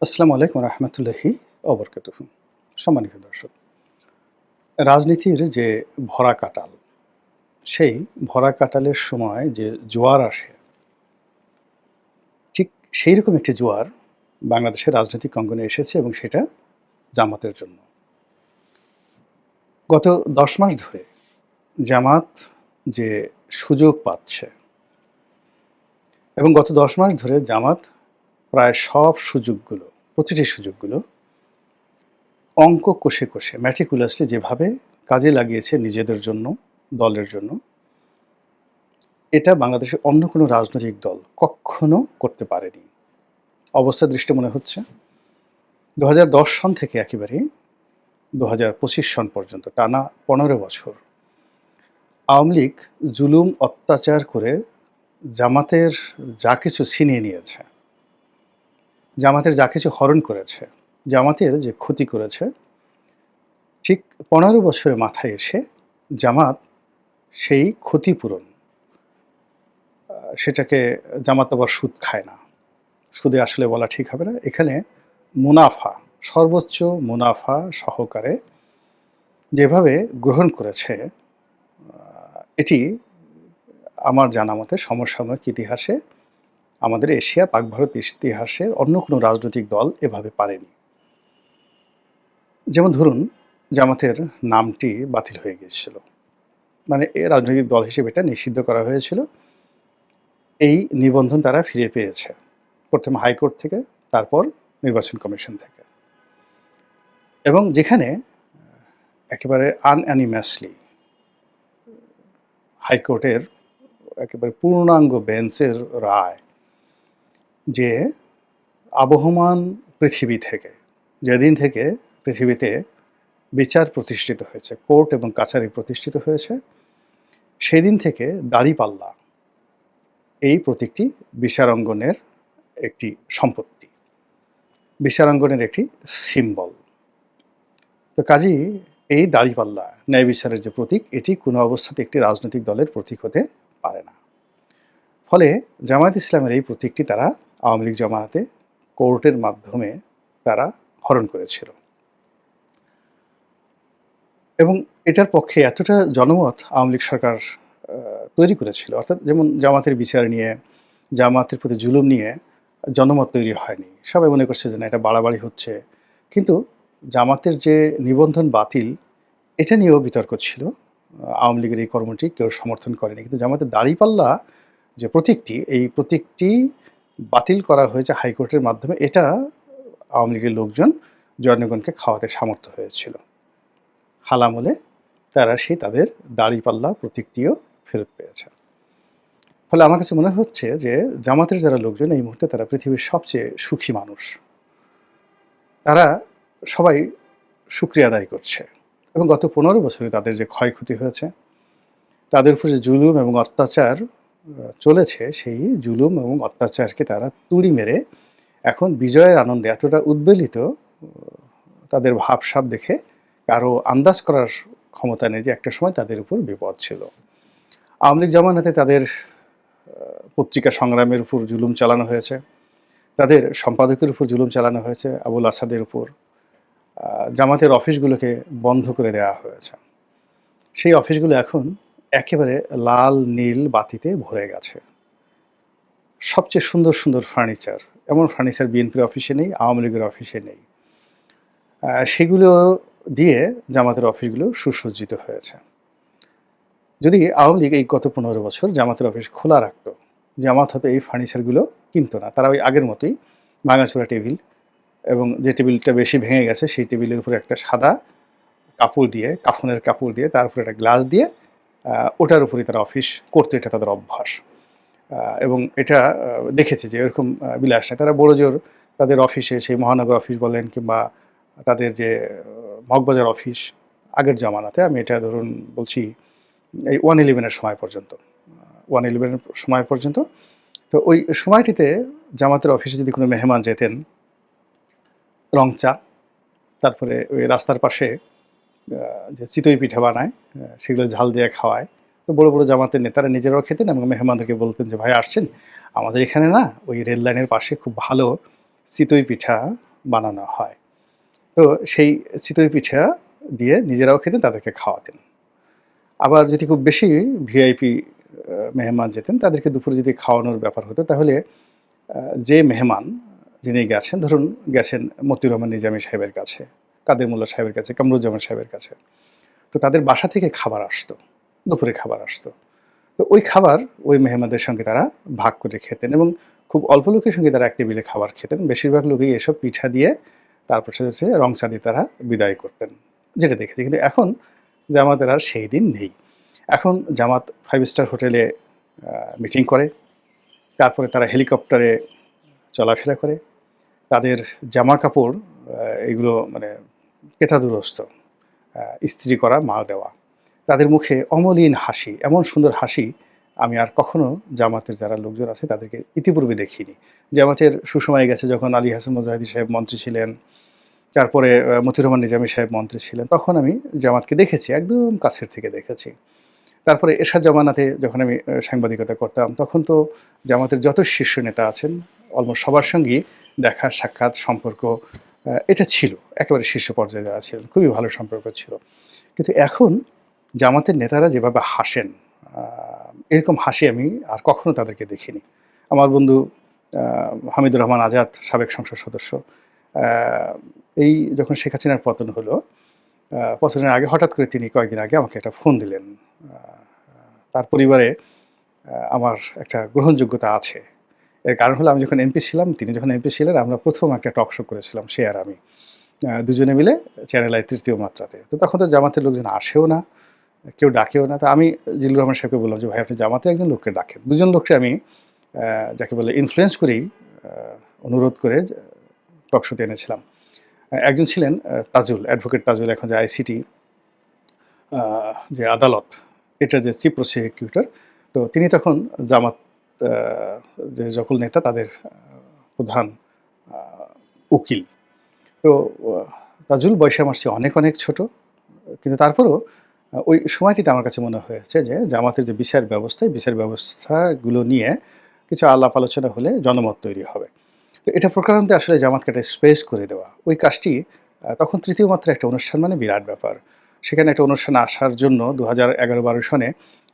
আসসালামু আলাইকুম রহমতুল্লাহি অবরকাতুহু। সম্মানিত দর্শক, রাজনীতির যে ভরা কাঁটাল, সেই ভরা কাঁটালের সময় যে জোয়ার আসে, ঠিক সেইরকম একটি জোয়ার বাংলাদেশের রাজনৈতিক অঙ্গনে এসেছে এবং সেটা জামাতের জন্য। গত ১০ মাস ধরে জামাত যে সুযোগ পাচ্ছে এবং গত ১০ মাস ধরে জামাত প্রায় সব সুযোগগুলো, প্রতিটি সুযোগগুলো অঙ্ক কষে, কষে meticulously যেভাবে কাজে লাগিয়েছে নিজেদের জন্য, দলের জন্য, এটা বাংলাদেশের অন্য কোনো রাজনৈতিক দল কক্ষনো করতে পারেনি। অবস্থা দৃষ্টে মনে হচ্ছে ২০১০ সন থেকে একেবারে ২০২৫ সন পর্যন্ত টানা ১৫ বছর আওয়ামী লীগ জুলুম অত্যাচার করে জামাতের যা কিছু ছিনিয়ে নিয়েছে, জামাতের যা কিছু হরণ করেছে, জামাতের যে ক্ষতি করেছে, ঠিক ১৫ বছরের মাথায় এসে জামাত সেই ক্ষতিপূরণ সেটাকে জামাত আবার সুদ খায় না। সুদে আসলে বলা ঠিক হবে না। এখানে মুনাফা, সর্বোচ্চ মুনাফা সহকারে যেভাবে গ্রহণ করেছে, এটি আমার জানা মতে সমসাময়িক ইতিহাসে, আমাদের এশিয়া পাক ভারত ইতিহাসের অন্য কোনো রাজনৈতিক দল এভাবে পারেনি। যেমন ধরুন, জামাতের নামটি বাতিল হয়ে গিয়েছিল। মানে রাজনৈতিক দল হিসেবে এটা নিষিদ্ধ করা হয়েছিল। এই নিবন্ধন তারা ফিরে পেয়েছে। প্রথমে হাইকোর্ট থেকে, তারপর নির্বাচন কমিশন থেকে। এবং যেখানে একেবারে আনঅ্যানিমাসলি হাইকোর্টের একেবারে পূর্ণাঙ্গ বেঞ্চের রায় যে আবহমান পৃথিবী থেকে, যেদিন থেকে পৃথিবীতে বিচার প্রতিষ্ঠিত হয়েছে, কোর্ট এবং কাছারি প্রতিষ্ঠিত হয়েছে, সেদিন থেকে দাঁড়িপাল্লা এই প্রতীকটি বিচারাঙ্গনের একটি সম্পত্তি, বিচারাঙ্গনের একটি সিম্বল। তো কাজেই এই দাঁড়িপাল্লা, ন্যায় বিচারের যে প্রতীক, এটি কোনো অবস্থাতে একটি রাজনৈতিক দলের প্রতীক হতে পারে না। ফলে জামায়াত ইসলামের এই প্রতীকটি তারা আওয়ামী লীগ জামায়াতে কোর্টের মাধ্যমে তারা হরণ করেছিল। এবং এটার পক্ষে এতটা জনমত আওয়ামী লীগ সরকার তৈরি করেছিল, অর্থাৎ যেমন জামাতের বিচার নিয়ে, জামাতের প্রতি জুলুম নিয়ে জনমত তৈরি হয়নি। সবাই মনে করছে যে না, এটা বাড়াবাড়ি হচ্ছে। কিন্তু জামাতের যে নিবন্ধন বাতিল, এটা নিয়েও বিতর্ক ছিল। আওয়ামী লীগের এই কর্মটি কেউ সমর্থন করেনি। কিন্তু জামাতের দাঁড়িপাল্লা যে প্রতীকটি, এই প্রতীকটি বাতিল করা হয়েছে হাইকোর্টের মাধ্যমে। এটা আওয়ামী লীগের লোকজন জনগণকে খাওয়াতে সামর্থ্য হয়েছিল। হালামলে তারা সেই তাদের দাঁড়িপাল্লা প্রতীকটিও ফেরত পেয়েছে। ফলে আমার কাছে মনে হচ্ছে যে জামাতের যারা লোকজন এই মুহূর্তে তারা পৃথিবীর সবচেয়ে সুখী মানুষ। তারা সবাই শুকরিয়া আদায় করছে এবং গত ১৫ বছরে তাদের যে ক্ষয়ক্ষতি হয়েছে, তাদের উপর যে জুলুম এবং অত্যাচার চলেছে, সেই জুলুম এবং অত্যাচারকে তারা তুড়ি মেরে এখন বিজয়ের আনন্দে এতটা উদ্বেলিত, তাদের ভাবসাব দেখে কারো আন্দাজ করার ক্ষমতা নেই যে একটা সময় তাদের উপর বিপদ ছিল। আওয়ামী লীগ জামানাতে তাদের পত্রিকা সংগ্রামের উপর জুলুম চালানো হয়েছে, তাদের সম্পাদকের উপর জুলুম চালানো হয়েছে, আবুল আসাদের উপর। জামাতের অফিসগুলোকে বন্ধ করে দেওয়া হয়েছে। সেই অফিসগুলো এখন একেবারে লাল নীল বাতিতে ভরে গেছে। সবচেয়ে সুন্দর সুন্দর ফার্নিচার, এমন ফার্নিচার বিএনপির অফিসে নেই, আওয়ামী লীগের অফিসে নেই। সেগুলো দিয়ে জামাতের অফিসগুলো সুসজ্জিত হয়েছে। যদি আওয়ামী লীগ এই গত ১৫ বছর জামাতের অফিস খোলা রাখত, জামাত হয়তো এই ফার্নিচারগুলো কিনত না। তারা ওই আগের মতোই ভাঙাচোরা টেবিল, এবং যে টেবিলটা বেশি ভেঙে গেছে সেই টেবিলের উপরে একটা সাদা কাপড় দিয়ে, কাফনের কাপড় দিয়ে, তার উপরে একটা গ্লাস দিয়ে, ওটার উপরেই তারা অফিস করতো। এটা তাদের অভ্যাস। এবং এটা দেখেছে যে এরকম বিলাস নেই। তারা বড়জোর তাদের অফিসে, সেই মহানগর অফিস বলেন কিংবা তাদের যে মগবাজার অফিস, আগের জামানাতে, আমি এটা ধরুন বলছি এই 111-এর সময় পর্যন্ত, 111-এর সময় পর্যন্ত, তো ওই সময়টিতে জামাতের অফিসে যদি কোনো মেহমান যেতেন, রং চা, তারপরে ওই রাস্তার পাশে যে চিতই পিঠা বানায়, সেগুলো ঝাল দিয়ে খাওয়ায়। তো বড় বড় জামাতের নেতারা নিজেরাও খেতেন এবং মেহমানদেরকে বলতেন যে ভাই আসছেন, আমাদের এখানে না ওই রেল লাইনের পাশে খুব ভালো চিতই পিঠা বানানো হয়। তো সেই চিতই পিঠা দিয়ে নিজেরাও খেতেন, তাদেরকে খাওয়াতেন। আবার যদি খুব বেশি ভিআইপি মেহমান যেতেন, তাদেরকে দুপুরে যদি খাওয়ানোর ব্যাপার হতো, তাহলে আ যে মেহমান যিনি গেছেন, ধরুন গেছেন মতিউর রহমান নিজামী সাহেবের কাছে, কাদের মোল্লা সাহেবের কাছে, কামরুজ্জামান সাহেবের কাছে। তো তাদের বাসা থেকে খাবার আসতো, দুপুরে খাবার আসতো। তো ওই খাবার ওই মেহমানদের সঙ্গে তারা ভাগ করে খেতেন এবং খুব অল্প লোকের সঙ্গে তারা এক টেবিলে খাবার খেতেন। বেশিরভাগ লোকই এসব পিঠা দিয়ে তারপর হচ্ছে রং চা দিয়ে তারা বিদায় করতেন। যেটা দেখেছি। কিন্তু এখন জামাতের আর সেই দিন নেই। এখন জামাত 5 স্টার হোটেলে মিটিং করে। তারপরে তারা হেলিকপ্টারে চলাফেরা করে। তাদের জামাকাপড় এগুলো মানে কেতাদুরস্ত, ইস্ত্রি করা, মাল দেওয়া। তাদের মুখে অমলিন হাসি, এমন সুন্দর হাসি আমি আর কখনো জামাতের যারা লোকজন আছে তাদেরকে ইতিপূর্বে দেখিনি। জামাতের সুসময়ে গেছে যখন আলী হাসান মুজাহিদি সাহেব মন্ত্রী ছিলেন, তারপরে মতিউর রহমান নিজামী সাহেব মন্ত্রী ছিলেন। তখন আমি জামাতকে দেখেছি, একদম কাছের থেকে দেখেছি। তারপরে এরশাদ জামানাতে যখন আমি সাংবাদিকতা করতাম, তখন তো জামাতের যত শীর্ষ নেতা আছেন অলমোস্ট সবার সঙ্গেই দেখা সাক্ষাৎ সম্পর্ক এটা ছিল। একেবারে শীর্ষ পর্যায়ে যারা ছিলেন খুবই ভালো সম্পর্ক ছিল। কিন্তু এখন জামাতের নেতারা যেভাবে হাসেন, আ এরকম হাসি আমি আর কখনো তাদেরকে দেখিনি। আমার বন্ধু আ হামিদুর রহমান আজাদ, সাবেক সংসদ সদস্য, আ এই যখন শেখ হাসিনার পতন হলো, পতনের আগে হঠাৎ করে তিনি কয়েকদিন আগে আমাকে একটা ফোন দিলেন। আ তার পরিবারে আমার একটা গ্রহণযোগ্যতা আছে। এর কারণ হলো আমি যখন এমপি ছিলাম, তিনি যখন এমপি ছিলেন, আমরা ১ম একটা টক শো করেছিলাম সে আর আমি। দুজনে মিলে চ্যানেল আই ৩য় মাত্রাতে। তো তখন তো জামাতের লোকজন আসেও না, কেউ ডাকেও না। তো আমি জিল্লুর রহমান সাহেবকে বললাম যে, "ভাই আপনি জামাতের একজন লোককে ডাকেন।" ২ জন লোককে আমি যাকে বলে ইনফ্লুয়েন্স করেই আ অনুরোধ করে টক শোতে এনেছিলাম। একজন ছিলেন তাজুল, অ্যাডভোকেট তাজুল, এখন যে আইসিটি আ যে আদালত, এটার যে চিফ প্রসিকিউটর। তো তিনি তখন জামাত আ যে সকল নেতা তাদের প্রধান আ উকিল। তো আ তাজুল বয়সে আমার চেয়ে অনেক, অনেক ছোট। কিন্তু তারপরেও ওই সময়টিতে আমার কাছে মনে হয়েছে যে জামাতের যে বিচার ব্যবস্থা, এই বিচার ব্যবস্থাগুলো নিয়ে কিছু আলাপ আলোচনা হলে জনমত তৈরি হবে। তো এটা প্রকারান্তে আসলে জামাতকে একটা স্পেস করে দেওয়া। ওই কাজটি তখন ৩য় মাত্রার একটা অনুষ্ঠান মানে বিরাট ব্যাপার। সেখানে একটা অনুষ্ঠানে আসার জন্য ২০১১-১২ সনে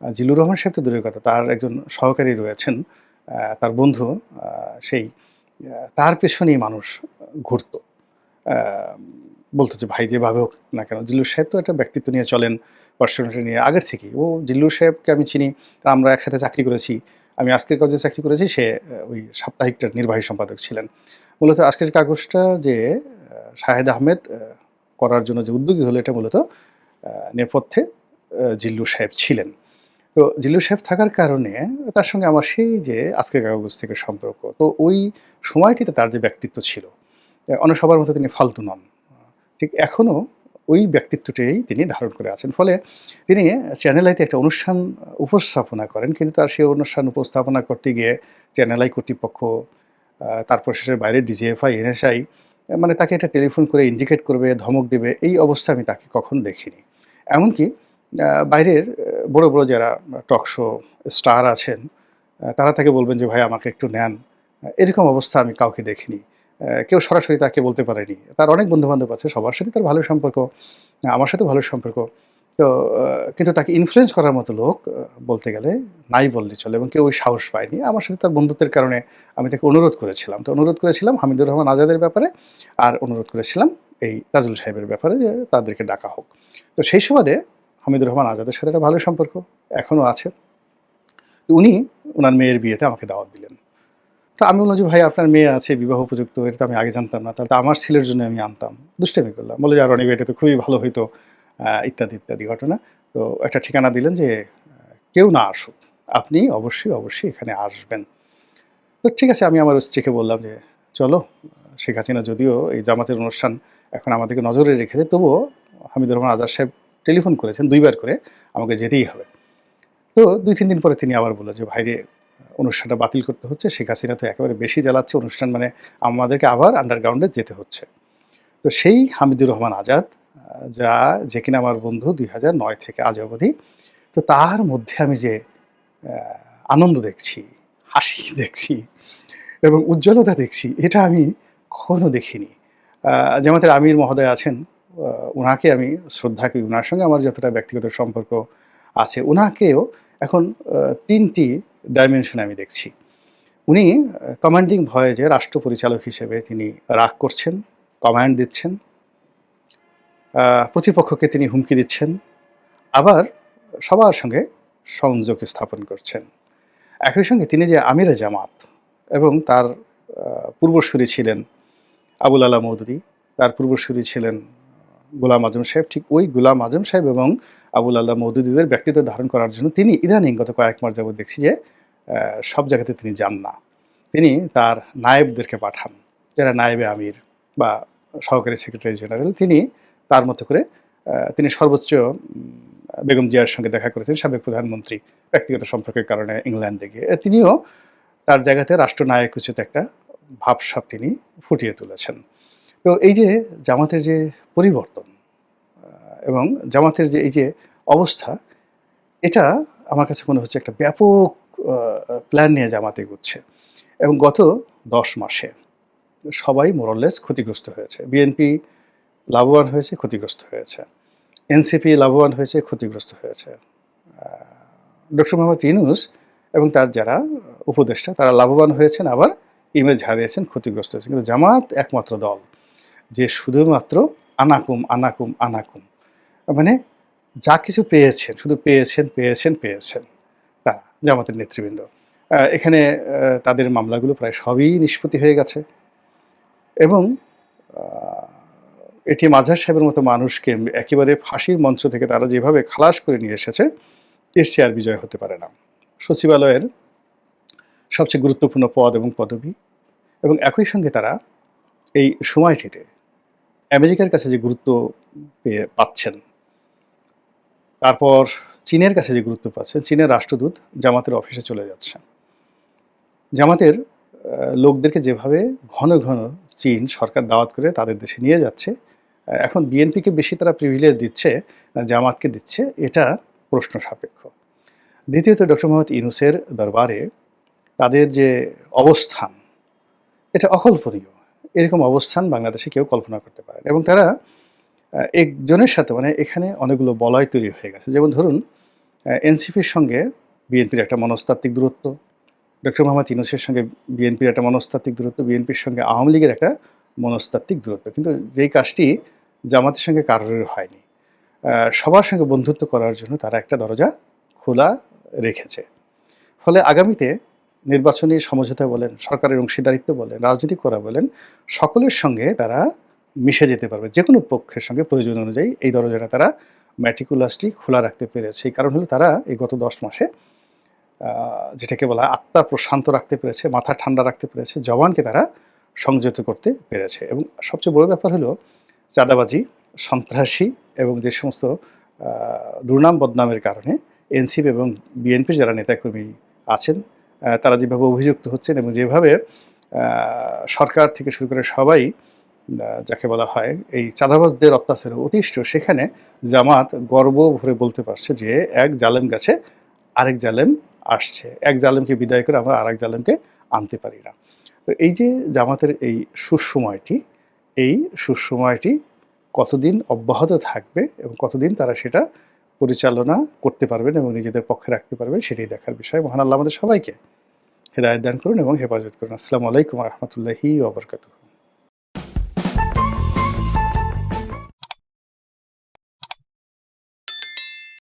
জিল্লুর রহমান সাহেব তো দূরের কথা, তার একজন সহকারী রয়েছেন, তার বন্ধু, আ সেই তার পেছনেই মানুষ ঘুরত। আ বলত যে, "ভাই যেভাবে হোক না কেন।" জিল্লুর সাহেব তো একটা ব্যক্তিত্ব নিয়ে চলেন, পার্সোনালিটি নিয়ে আগের থেকেই। জিল্লুর সাহেবকে আমি চিনি, আমরা একসাথে চাকরি করেছি। আমি আজকের কাগজে চাকরি করেছি, সে ওই সাপ্তাহিকটার নির্বাহী সম্পাদক ছিলেন। মূলত আজকের কাগজটা যে শাহেদ আহমেদ করার জন্য যে উদ্যোগী হলো, এটা মূলত নেপথ্যে জিল্লুর সাহেব ছিলেন। তো জিল্লুর সাহেব থাকার কারণে তার সঙ্গে আমার সেই যে আজকের কাগজ থেকে সম্পর্ক। তো ওই সময়টিতে তার যে ব্যক্তিত্ব ছিল, অন্য সবার মতো তিনি ফালতু নন। ঠিক এখনো ওই ব্যক্তিত্বটাই তিনি ধারণ করে আছেন। ফলে তিনি চ্যানেল আইতে একটা অনুষ্ঠান উপস্থাপনা করেন। কিন্তু তার সেই অনুষ্ঠান উপস্থাপনা করতে গিয়ে চ্যানেল আই কর্তৃপক্ষ, তারপর শেষে বাইরের ডিজিএফআই, এনএসআই মানে তাকে একটা টেলিফোন করে ইন্ডিকেট করবে, ধমক দেবে, এই অবস্থা আমি তাকে কখনো দেখিনি। এমনকি বাইরের বড়, বড় যারা টক শো স্টার আছেন, তারা তাকে বলবেন যে, "ভাই আমাকে একটু নেন।" এরকম অবস্থা আমি কাউকে দেখিনি। কেউ সরাসরি তাকে বলতে পারেনি। তার অনেক বন্ধু-বান্ধব আছে, সবার সাথে তার ভালো সম্পর্ক। আমার সাথেও ভালো সম্পর্ক। তো আ কিন্তু তাকে ইনফ্লুয়েন্স করার মতো লোক বলতে গেলে নাই বললেই চলে, এবং কেউ ওই সাহস পায়নি। আমার সাথে তার বন্ধুত্বের কারণে আমি তাকে অনুরোধ করেছিলাম। তো অনুরোধ করেছিলাম হামিদুর রহমান আজাদের ব্যাপারে, আর অনুরোধ করেছিলাম এই তাজুল সাহেবের ব্যাপারে যে তাদেরকে ডাকা হোক। তো সেই সুবাদে হামিদুর রহমান আজাদের সাথে একটা ভালো সম্পর্ক এখনো আছে। তো উনি উনার মেয়ের বিয়েতে আমাকে দাওয়াত দিলেন। তো আমি বললাম যে, "ভাই আপনার মেয়ে আছে, বিবাহ উপযুক্ত, এটা তো আমি আগে জানতাম না। তাহলে তো আমার ছেলের জন্য আমি আনতাম।" দুষ্টামি করলাম। বলল যে, "রনি ভাই এটা তো খুবই ভালো হইতো।" ইত্যাদি, ইত্যাদি ঘটনা। তো একটা ঠিকানা দিলেন যে, "কেউ না আসুক। আপনি অবশ্যই, অবশ্যই এখানে আসবেন।" তো ঠিক আছে, আমি আমার স্ত্রীকে বললাম যে, "চলো, শেখ হাসিনা যদিও এই জামাতের অনুষ্ঠান এখন আমাদেরকে নজরে রেখেছে, তবুও হামিদুর রহমান আজাদ সাহেব টেলিফোন করেছেন ২ বার করে, আমাকে যেতেই হবে।" তো ২-৩ দিন পরে তিনি আবার বলল যে, "ভাইরে অনুষ্ঠানটা বাতিল করতে হচ্ছে। শেখ হাসিনা তো একেবারে বেশি জ্বালাচ্ছে অনুষ্ঠান, মানে আমাদেরকে আবার আন্ডারগ্রাউন্ডে যেতে হচ্ছে।" তো সেই হামিদুর রহমান আজাদ যে কিনা আমার বন্ধু ২০০৯ থেকে আজ অবধি। তো তার মধ্যে আমি যে আ আনন্দ দেখছি, হাসি দেখছি এবং উজ্জ্বলতা দেখছি, এটা আমি কখনো দেখিনি। জামাতের আমির মহোদয় আছেন, উনাকে আমি শ্রদ্ধা করি। উনার সঙ্গে আমার যতটা ব্যক্তিগত সম্পর্ক আছে, উনাকেও এখন ৩ টি ডাইমেনশনে আমি দেখছি। উনি কমান্ডিং ভয়েজে রাষ্ট্র পরিচালক হিসেবে তিনি রাগ করছেন, কমান্ড দিচ্ছেন, প্রতিপক্ষকে তিনি হুমকি দিচ্ছেন, আবার সবার সঙ্গে সংযোগ স্থাপন করছেন। একই সঙ্গে তিনি যে আমিরে জামাত এবং তার পূর্বসূরি ছিলেন আবুল আলা মওদুদী, তার পূর্বসূরি ছিলেন গোলাম আজম সাহেব, ঠিক ওই গোলাম আজম সাহেব এবং আবুল আল্লাহ মওদুদীদের ব্যক্তিত্ব ধারণ করার জন্য তিনি ইদানিং গত কয়েক মাস যাবৎ দেখছি যে সব জায়গাতে তিনি যান না। তিনি তার নায়েবদেরকে পাঠান, যারা নায়েবে আমির বা সহকারী সেক্রেটারি জেনারেল। তিনি তার মতো করে তিনি সর্বোচ্চ বেগম জিয়ার সঙ্গে দেখা করেছেন, সাবেক প্রধানমন্ত্রী ব্যক্তিগত সম্পর্কের কারণে ইংল্যান্ডে গিয়ে। তিনিও তার জায়গাতে রাষ্ট্রনায়ক উচিত একটা ভাবসাব তিনি ফুটিয়ে তুলেছেন। তো এই যে জামাতের যে পরিবর্তন এবং জামাতের যে এই যে অবস্থা, এটা আমার কাছে মনে হচ্ছে একটা ব্যাপক প্ল্যান নিয়ে জামাত এগোচ্ছে এবং গত ১০ মাসে সবাই মোরলেস ক্ষতিগ্রস্ত হয়েছে। বিএনপি লাভবান হয়েছে, ক্ষতিগ্রস্ত হয়েছে। এনসিপি লাভবান হয়েছে, ক্ষতিগ্রস্ত হয়েছে। ডক্টর মোহাম্মদ ইউনূস এবং তার যারা উপদেষ্টা তারা লাভবান হয়েছেন, আবার ইমেজ হারিয়েছেন, ক্ষতিগ্রস্ত হয়েছেন। কিন্তু জামাত একমাত্র দল যে শুধুমাত্র আনাকুম আনাকুম আনাকুম, মানে যা কিছু পেয়েছেন শুধু পেয়েছেন পেয়েছেন পেয়েছেন তা জামাতের নেতৃবৃন্দ। এখানে তাদের মামলাগুলো প্রায় সবই নিষ্পত্তি হয়ে গেছে এবং এটিএম আজহার সাহেবের মতো মানুষকে একেবারে ফাঁসির মঞ্চ থেকে তারা যেভাবে খালাস করে নিয়ে এসেছে, এর চেয়ে আর বিজয় হতে পারে না। সচিবালয়ের সবচেয়ে গুরুত্বপূর্ণ পদ এবং পদবি, এবং একই সঙ্গে তারা এই সময়টিতে আমেরিকার কাছে যে গুরুত্ব পাচ্ছেন, তারপর চীনের কাছে যে গুরুত্ব পাচ্ছেন, চীনের রাষ্ট্রদূত জামাতের অফিসে চলে যাচ্ছেন। জামাতের লোকদেরকে যেভাবে ঘন ঘন চীন সরকার দাওয়াত করে তাদের দেশে নিয়ে যাচ্ছে, এখন বিএনপিকে বেশি তারা প্রিভিলেজ দিচ্ছে না জামাতকে দিচ্ছে, এটা প্রশ্ন সাপেক্ষ। দ্বিতীয়ত, ডক্টর মোহাম্মদ ইউনূসের দরবারে তাদের যে অবস্থান, এটা অকল্পনীয়। এরকম অবস্থান বাংলাদেশে কেউ কল্পনা করতে পারে না। এবং তারা একজনের সাথে, মানে এখানে অনেকগুলো বলয় তৈরি হয়ে গেছে। যেমন ধরুন, এনসিপির সঙ্গে বিএনপির একটা মনস্তাত্ত্বিক দূরত্ব, ডক্টর মোহাম্মদ ইউনূসের সঙ্গে বিএনপির একটা মনস্তাত্ত্বিক দূরত্ব, বিএনপির সঙ্গে আওয়ামী লীগের একটা মনস্তাত্ত্বিক দূরত্ব। কিন্তু যেই কাজটি জামাতের সঙ্গে কারোর হয়নি। সবার সঙ্গে বন্ধুত্ব করার জন্য তারা একটা দরজা খোলা রেখেছে। ফলে আগামীতে নির্বাচনী সমঝোতা বলেন, সরকারের অংশীদারিত্ব বলেন, রাজনীতি করা বলেন, সকলের সঙ্গে তারা মিশে যেতে পারবে। যে কোনো পক্ষের সঙ্গে প্রয়োজন অনুযায়ী এই দরজাটা তারা ম্যাটিকুলাসলি খোলা রাখতে পেরেছে। এই কারণ হলো তারা এই গত ১০ মাসে যেটাকে বলা হয় আত্মা প্রশান্ত রাখতে পেরেছে, মাথা ঠান্ডা রাখতে পেরেছে, জবানকে তারা সংযত করতে পেরেছে। এবং সবচেয়ে বড় ব্যাপার হলো চাঁদাবাজি, সন্ত্রাসী এবং যে সমস্ত দুর্নাম বদনামের কারণে এনসিপি এবং বিএনপির যারা নেতাকর্মী আছেন, তারা যেভাবে অভিযুক্ত হচ্ছেন এবং যেভাবে সরকার থেকে শুরু করে সবাই যাকে বলা হয় এই চাঁদাবাজদের অত্যাচারে অতিষ্ঠ, সেখানে জামাত গর্ব ভরে বলতে পারছে যে এক জালেম গেছে, আরেক জালেম আসছে। এক জালেমকে বিদায় করে আমরা আরেক জালেমকে আনতে পারি না। তো এই যে জামাতের এই সুসময়টি কতদিন অব্যাহত থাকবে এবং কতদিন তারা সেটা পরিচালনা করতে পারবেন এবং নিজেদের পক্ষে রাখতে পারবেন, সেটাই দেখার বিষয়। মহান আল্লাহ আমাদের সবাইকে হেদায়েত দান করুন এবং হেফাজত করুন। আসসালামু আলাইকুম ওয়া রাহমাতুল্লাহি ওয়া বারাকাতুহু।